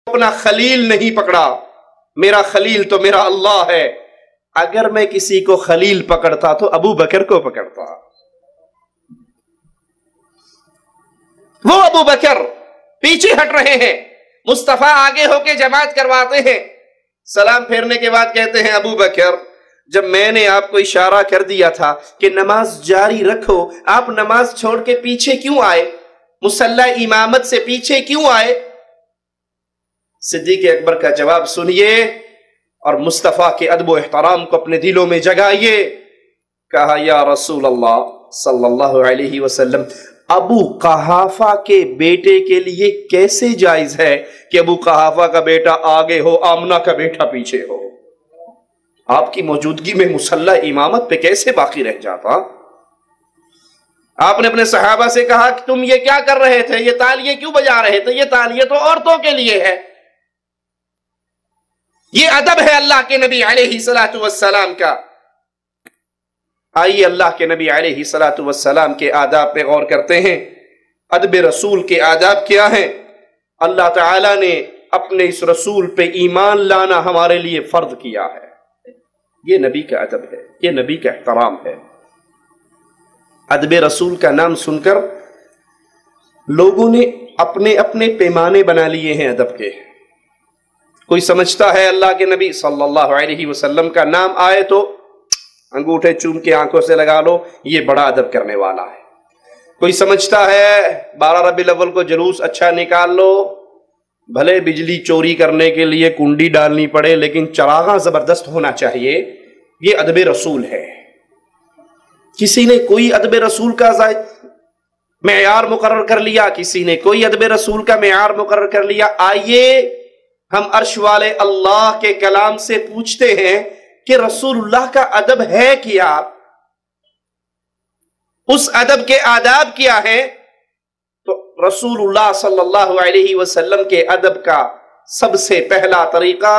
اپنا خلیل نہیں پکڑا، میرا خلیل تو میرا اللہ ہے۔ اگر میں کسی کو خلیل پکڑتا تو ابو بکر کو پکڑتا۔ وہ ابو بکر پیچھے ہٹ رہے ہیں، مصطفیٰ آگے ہو کے جماعت کرواتے ہیں۔ سلام پھیرنے کے بعد کہتے ہیں ابو بکر جب میں نے آپ کو اشارہ کر دیا تھا کہ نماز جاری رکھو، آپ نماز چھوڑ کے پیچھے کیوں آئے؟ مصلی امامت سے پیچھے کیوں آئے؟ صدیق اکبر کا جواب سنیے اور مصطفیٰ کے ادب و احترام کو اپنے دلوں میں جگائیے۔ کہا یا رسول اللہ صلی اللہ علیہ وسلم، ابو قحافہ کے بیٹے کے لیے کیسے جائز ہے کہ ابو قحافہ کا بیٹا آگے ہو، آمنہ کا بیٹا پیچھے ہو؟ آپ کی موجودگی میں مصلی امامت پہ کیسے باقی رہ جاتا؟ آپ نے اپنے صحابہ سے کہا کہ تم یہ کیا کر رہے تھے، یہ تالیے کیوں بجا رہے تھے؟ یہ تالیے تو عورتوں کے لیے ہے۔ یہ ادب ہے اللہ کے نبی علیہ الصلوۃ والسلام کا۔ آئیے اللہ کے نبی علیہ الصلوۃ والسلام کے آداب پہ غور کرتے ہیں۔ ادب رسول کے آداب کیا ہیں؟ اللہ تعالیٰ نے اپنے اس رسول پہ ایمان لانا ہمارے لیے فرض کیا ہے۔ یہ نبی کا ادب ہے، یہ نبی کا احترام ہے۔ ادب رسول کا نام سن کر لوگوں نے اپنے اپنے پیمانے بنا لیے ہیں ادب کے۔ کوئی سمجھتا ہے اللہ کے نبی صلی اللہ علیہ وسلم کا نام آئے تو انگوٹھے چوم کے آنکھوں سے لگا لو، یہ بڑا ادب کرنے والا ہے۔ کوئی سمجھتا ہے 12 ربیع الاول کو جلوس اچھا نکال لو، بھلے بجلی چوری کرنے کے لیے کنڈی ڈالنی پڑے لیکن چراغاں زبردست ہونا چاہیے، یہ ادب رسول ہے۔ کسی نے کوئی ادب رسول کا معیار مقرر کر لیا، کسی نے کوئی ادب رسول کا معیار مقرر کر لیا۔ آئیے ہم عرش والے اللہ کے کلام سے پوچھتے ہیں کہ رسول اللہ کا ادب ہے کیا؟ اس ادب کے آداب کیا ہیں؟ تو رسول اللہ صلی اللہ علیہ وسلم کے ادب کا سب سے پہلا طریقہ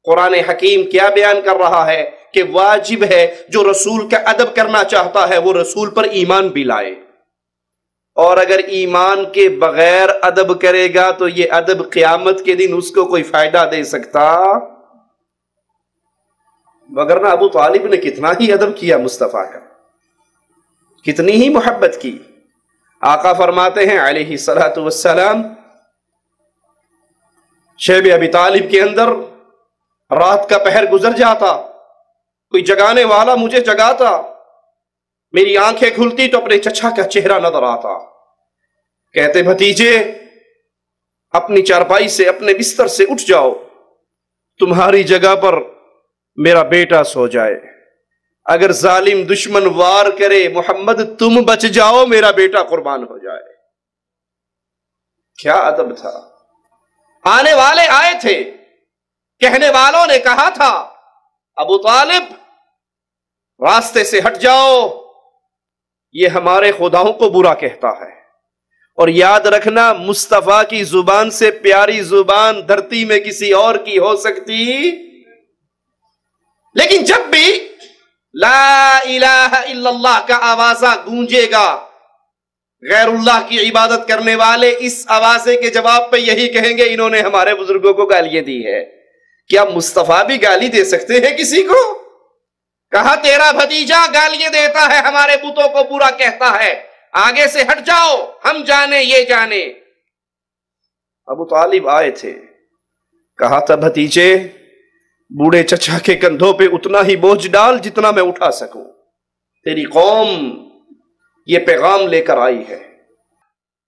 قرآن حکیم کیا بیان کر رہا ہے کہ واجب ہے جو رسول کا ادب کرنا چاہتا ہے وہ رسول پر ایمان بھی لائے، اور اگر ایمان کے بغیر ادب کرے گا تو یہ ادب قیامت کے دن اس کو کوئی فائدہ دے سکتا؟ وگرنہ ابو طالب نے کتنا ہی ادب کیا مصطفیٰ کا، کتنی ہی محبت کی۔ آقا فرماتے ہیں علیہ الصلوۃ والسلام، شیب ابی طالب کے اندر رات کا پہر گزر جاتا، کوئی جگانے والا مجھے جگاتا، میری آنکھیں کھلتی تو اپنے چچا کا چہرہ نظر آتا۔ کہتے بھتیجے اپنی چارپائی سے اپنے بستر سے اٹھ جاؤ، تمہاری جگہ پر میرا بیٹا سو جائے، اگر ظالم دشمن وار کرے محمد تم بچ جاؤ، میرا بیٹا قربان ہو جائے۔ کیا ادب تھا! آنے والے آئے تھے، کہنے والوں نے کہا تھا ابو طالب راستے سے ہٹ جاؤ، یہ ہمارے خداؤں کو برا کہتا ہے۔ اور یاد رکھنا مصطفیٰ کی زبان سے پیاری زبان دھرتی میں کسی اور کی ہو سکتی، لیکن جب بھی لا الہ الا اللہ کا آوازہ گونجے گا، غیر اللہ کی عبادت کرنے والے اس آوازے کے جواب پہ یہی کہیں گے انہوں نے ہمارے بزرگوں کو گالیاں دی ہے۔ کیا مصطفیٰ بھی گالی دے سکتے ہیں کسی کو؟ کہا تیرا بھتیجا گالیاں دیتا ہے، ہمارے بتوں کو برا کہتا ہے، آگے سے ہٹ جاؤ، ہم جانے یہ جانے۔ ابو طالب آئے تھے، کہا تھا بھتیجے بوڑھے چچا کے کندھوں پہ اتنا ہی بوجھ ڈال جتنا میں اٹھا سکوں، تیری قوم یہ پیغام لے کر آئی ہے۔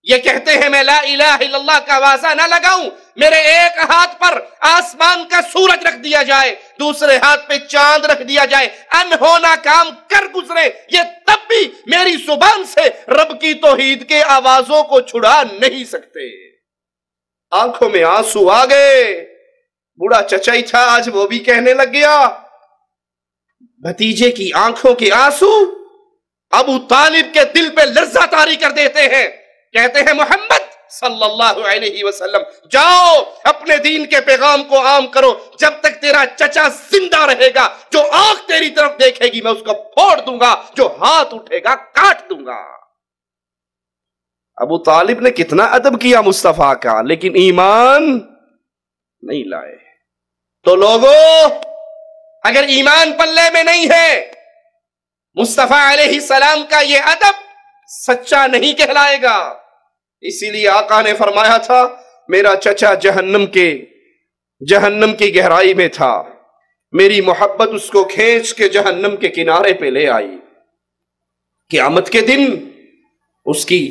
یہ کہتے ہیں میں لا الہ الا اللہ کا آوازہ نہ لگاؤں، میرے ایک ہاتھ پر آسمان کا سورج رکھ دیا جائے، دوسرے ہاتھ پہ چاند رکھ دیا جائے، انہونا کام کر گزرے، یہ تب بھی میری زبان سے رب کی توحید کے آوازوں کو چھڑا نہیں سکتے۔ آنکھوں میں آنسو آ گئے، بوڑھا چچا ہی تھا آج وہ بھی کہنے لگ گیا۔ بھتیجے کی آنکھوں کے آنسو ابو طالب کے دل پہ لرزہ طاری کر دیتے ہیں۔ کہتے ہیں محمد صلی اللہ علیہ وسلم جاؤ اپنے دین کے پیغام کو عام کرو، جب تک تیرا چچا زندہ رہے گا جو آنکھ تیری طرف دیکھے گی میں اس کو پھوڑ دوں گا، جو ہاتھ اٹھے گا کاٹ دوں گا۔ ابو طالب نے کتنا ادب کیا مصطفیٰ کا، لیکن ایمان نہیں لائے۔ تو لوگوں، اگر ایمان پلے میں نہیں ہے، مصطفیٰ علیہ السلام کا یہ ادب سچا نہیں کہلائے گا۔ اسی لیے آقا نے فرمایا تھا، میرا چچا جہنم کی گہرائی میں تھا، میری محبت اس کو کھینچ کے جہنم کے کنارے پہ لے آئی۔ قیامت کے دن اس کی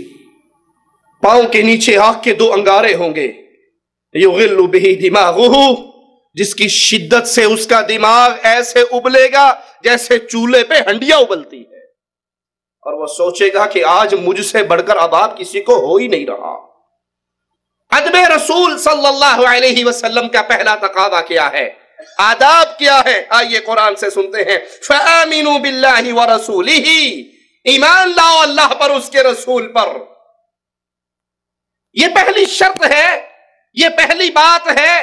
پاؤں کے نیچے آگ کے 2 انگارے ہوں گے، یغل بہ دماغہ، جس کی شدت سے اس کا دماغ ایسے ابلے گا جیسے چولہے پہ ہنڈیاں ابلتی ہے، اور وہ سوچے گا کہ آج مجھ سے بڑھ کر عذاب کسی کو ہو ہی نہیں رہا۔ ادب رسول صلی اللہ علیہ وسلم کا پہلا تقاضا کیا ہے؟ آداب کیا ہے؟ آئیے قرآن سے سنتے ہیں، فآمنوا باللہ ورسولہ، ایمان لاؤ اللہ پر، اس کے رسول پر۔ یہ پہلی شرط ہے، یہ پہلی بات ہے۔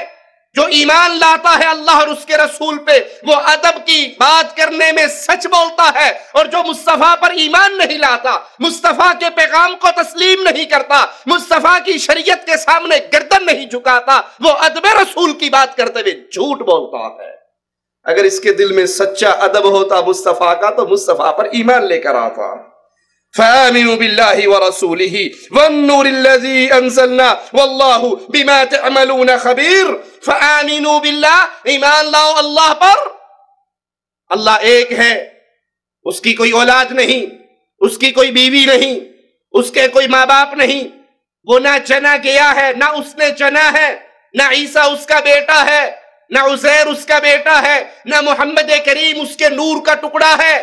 جو ایمان لاتا ہے اللہ اور اس کے رسول پہ، وہ ادب کی بات کرنے میں سچ بولتا ہے، اور جو مصطفیٰ پر ایمان نہیں لاتا، مصطفیٰ کے پیغام کو تسلیم نہیں کرتا، مصطفیٰ کی شریعت کے سامنے گردن نہیں جھکاتا، وہ ادب رسول کی بات کرتے ہوئے جھوٹ بولتا ہے۔ اگر اس کے دل میں سچا ادب ہوتا مصطفیٰ کا، تو مصطفیٰ پر ایمان لے کر آتا۔ فآمنوا باللہ ورسولہ والنور الذی انزلنا واللہ بما تعملون خبیر۔ فآمنوا باللہ، ایمان لاؤ اللہ پر۔ اللہ ایک ہے، اس کی کوئی اولاد نہیں، اس کی کوئی بیوی نہیں، اس کے کوئی ماں باپ نہیں، وہ نہ چنا گیا ہے نہ اس نے چنا ہے، نہ عیسیٰ اس کا بیٹا ہے، نہ عزیر اس کا بیٹا ہے، نہ محمد کریم اس کے نور کا ٹکڑا ہے۔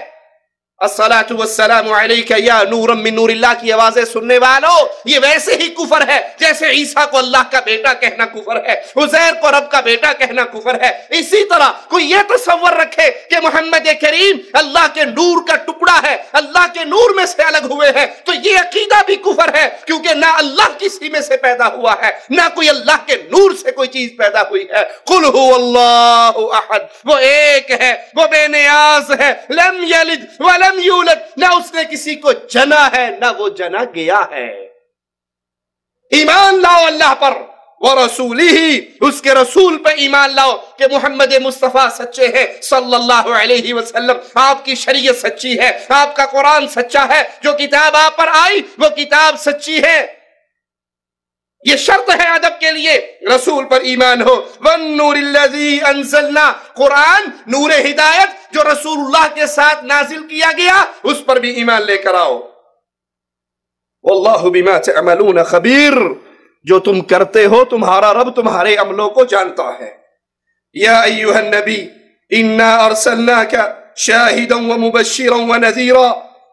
الصلاۃ والسلام علیک یا نورا من نور اللہ کی آوازیں سننے والوں، یہ ویسے ہی کفر ہے جیسے عیسیٰ کو اللہ کا بیٹا کہنا کفر ہے، عزیر کو رب کا بیٹا کہنا کفر ہے۔ اسی طرح کوئی یہ تصور رکھے کہ محمد کریم اللہ کے نور کا ٹکڑا ہے، اللہ کے نور میں سے الگ ہوئے ہیں، تو یہ عقیدہ بھی کفر ہے، کیونکہ نہ اللہ کسی میں سے پیدا ہوا ہے، نہ کوئی اللہ کے نور سے کوئی چیز پیدا ہوئی ہے۔ قل هو اللہ احد، وہ ایک ہے، وہ بے نیاز ہے، لم یلد ولم یولد، نہ اس نے کسی کو جنا ہے نہ وہ جنا گیا ہے۔ ایمان لاؤ اللہ پر، ورسولہ، اس کے رسول پہ ایمان لاؤ کہ محمد مصطفیٰ سچے ہیں صلی اللہ علیہ وسلم، آپ کی شریعت سچی ہے، آپ کا قرآن سچا ہے، جو کتاب آپ پر آئی وہ کتاب سچی ہے۔ یہ شرط ہے ادب کے لیے، رسول پر ایمان ہو۔ وَالنُّورِ الَّذِي أَنزَلْنَا، قرآن نور ہدایت جو رسول اللہ کے ساتھ نازل کیا گیا، اس پر بھی ایمان لے کر آؤ۔ وَاللَّهُ بِمَا تَعْمَلُونَ خَبِيرٌ، جو تم کرتے ہو تمہارا رب تمہارے عملوں کو جانتا ہے۔ یا ایھا النبی انا ارسلناک شاہدا ومبشرا ونذیرا،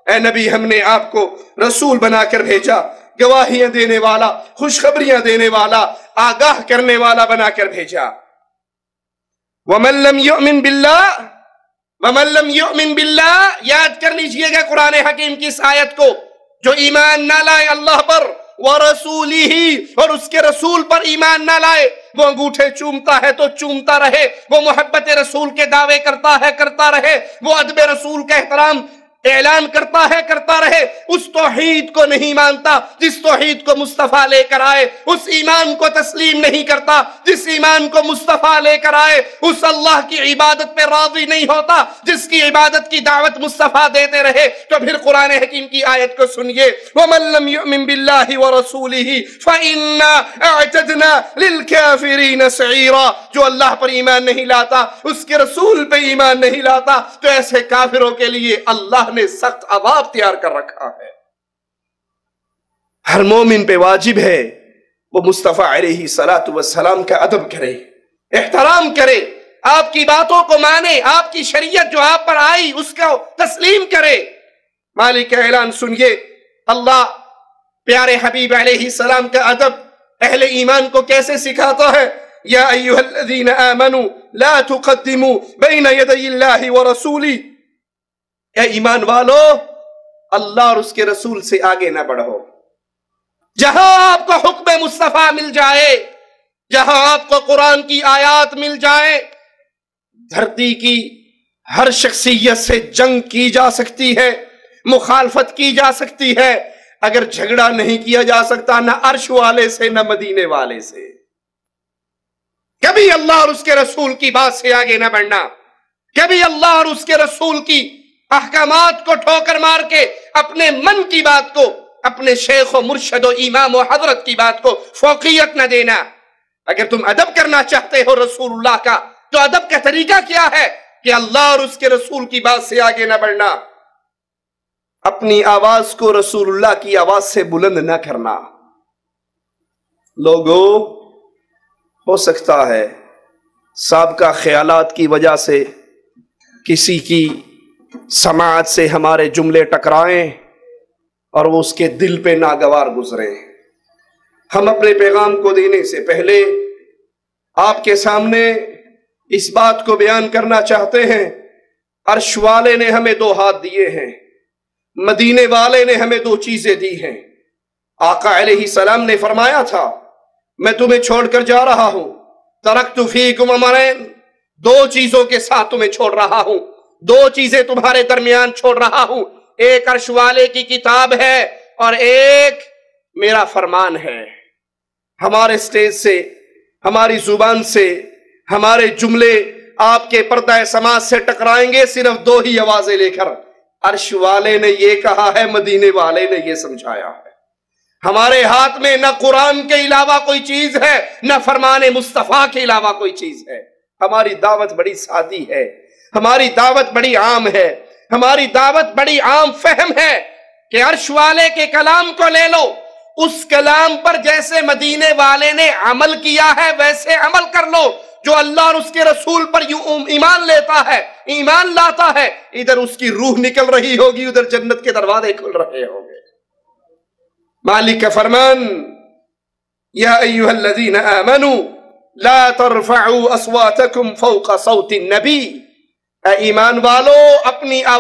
اے نبی ہم نے آپ کو رسول بنا کر بھیجا، گواہیاں دینے والا، خوشخبریاں دینے والا، آگاہ کرنے والا بنا کر بھیجا۔ وَمَن لَّمْ يُؤْمِن بِاللَّهِ، وَمَن لَّمْ يُؤْمِن بِاللَّهِ، یاد کر لیجئے گا قرآن حکیم کی اس آیت کو، جو ایمان نہ لائے اللہ پر، وَرَسُولِهِ، اور اس کے رسول پر ایمان نہ لائے، وہ انگوٹھے چومتا ہے تو چومتا رہے، وہ محبت رسول کے دعوے کرتا ہے کرتا رہے، وہ ادب رسول کا احترام اعلان کرتا ہے کرتا رہے، اس توحید کو نہیں مانتا جس توحید کو مصطفیٰ لے کر آئے، اس ایمان کو تسلیم نہیں کرتا جس ایمان کو مصطفیٰ لے کر آئے، اس اللہ کی عبادت پہ راضی نہیں ہوتا جس کی عبادت کی دعوت مصطفیٰ دیتے رہے، تو پھر قرآن حکیم کی آیت کو سنیے، وَمَن لَّمْ يُؤْمِن بِاللَّهِ وَرَسُولِهِ فَإِنَّا أَعْتَدْنَا لِلْكَافِرِينَ سَعِيرًا، جو اللہ پر ایمان نہیں لاتا، اس کے رسول پہ ایمان نہیں لاتا، تو ایسے کافروں کے لیے اللہ نے سخت عذاب تیار کر رکھا ہے۔ ہر مومن پہ واجب ہے وہ مصطفیٰ علیہ السلام کا ادب کرے، احترام کرے، آپ کی باتوں کو مانے، آپ کی شریعت جو آپ پر آئی اس کو تسلیم کرے۔ مالک کا اعلان سنیے، اللہ پیارے حبیب علیہ السلام کا ادب اہل ایمان کو کیسے سکھاتا ہے۔ یا ایھا الذین آمنوا لا تقدموا بین یدی اللہ ورسولہ، اے ایمان والو اللہ اور اس کے رسول سے آگے نہ بڑھو۔ جہاں آپ کو حکم مصطفیٰ مل جائے، جہاں آپ کو قرآن کی آیات مل جائے، دھرتی کی ہر شخصیت سے جنگ کی جا سکتی ہے، مخالفت کی جا سکتی ہے، اگر جھگڑا نہیں کیا جا سکتا نہ عرش والے سے نہ مدینے والے سے، کبھی کبھی اللہ اور اس کے رسول کی بات سے آگے نہ بڑھنا، کبھی اللہ اور اس کے رسول کی احکامات کو ٹھوکر مار کے اپنے من کی بات کو، اپنے شیخ و مرشد و امام و حضرت کی بات کو فوقیت نہ دینا۔ اگر تم ادب کرنا چاہتے ہو رسول اللہ کا، تو ادب کا طریقہ کیا ہے کہ اللہ اور اس کے رسول کی بات سے آگے نہ بڑھنا، اپنی آواز کو رسول اللہ کی آواز سے بلند نہ کرنا۔ لوگوں، ہو سکتا ہے سابقہ خیالات کی وجہ سے کسی کی سماعت سے ہمارے جملے ٹکرائیں اور وہ اس کے دل پہ ناگوار گزرے۔ ہم اپنے پیغام کو دینے سے پہلے آپ کے سامنے اس بات کو بیان کرنا چاہتے ہیں، عرش والے نے ہمیں 2 ہاتھ دیے ہیں، مدینے والے نے ہمیں 2 چیزیں دی ہیں۔ آقا علیہ السلام نے فرمایا تھا، میں تمہیں چھوڑ کر جا رہا ہوں، ترکت فیکم امرین، 2 چیزوں کے ساتھ تمہیں چھوڑ رہا ہوں، 2 چیزیں تمہارے درمیان چھوڑ رہا ہوں، ایک عرش والے کی کتاب ہے اور ایک میرا فرمان ہے۔ ہمارے سٹیج سے، ہماری زبان سے ہمارے جملے آپ کے پردہ سماعت سے ٹکرائیں گے صرف 2 ہی آوازیں لے کر، عرش والے نے یہ کہا ہے، مدینے والے نے یہ سمجھایا ہے۔ ہمارے ہاتھ میں نہ قرآن کے علاوہ کوئی چیز ہے، نہ فرمان مصطفیٰ کے علاوہ کوئی چیز ہے۔ ہماری دعوت بڑی سادی ہے، ہماری دعوت بڑی عام ہے، ہماری دعوت بڑی عام فہم ہے کہ عرش والے کے کلام کو لے لو، اس کلام پر جیسے مدینے والے نے عمل کیا ہے ویسے عمل کر لو۔ جو اللہ اور اس کے رسول پر ایمان لیتا ہے، ایمان لاتا ہے، ادھر اس کی روح نکل رہی ہوگی، ادھر جنت کے دروازے کھل رہے ہوں گے۔ مالک کا فرمان، یا ایھا الذین آمنوا لا ترفعوا اصواتکم فوق صوت النبی، اے ایمان والو اپنی آواز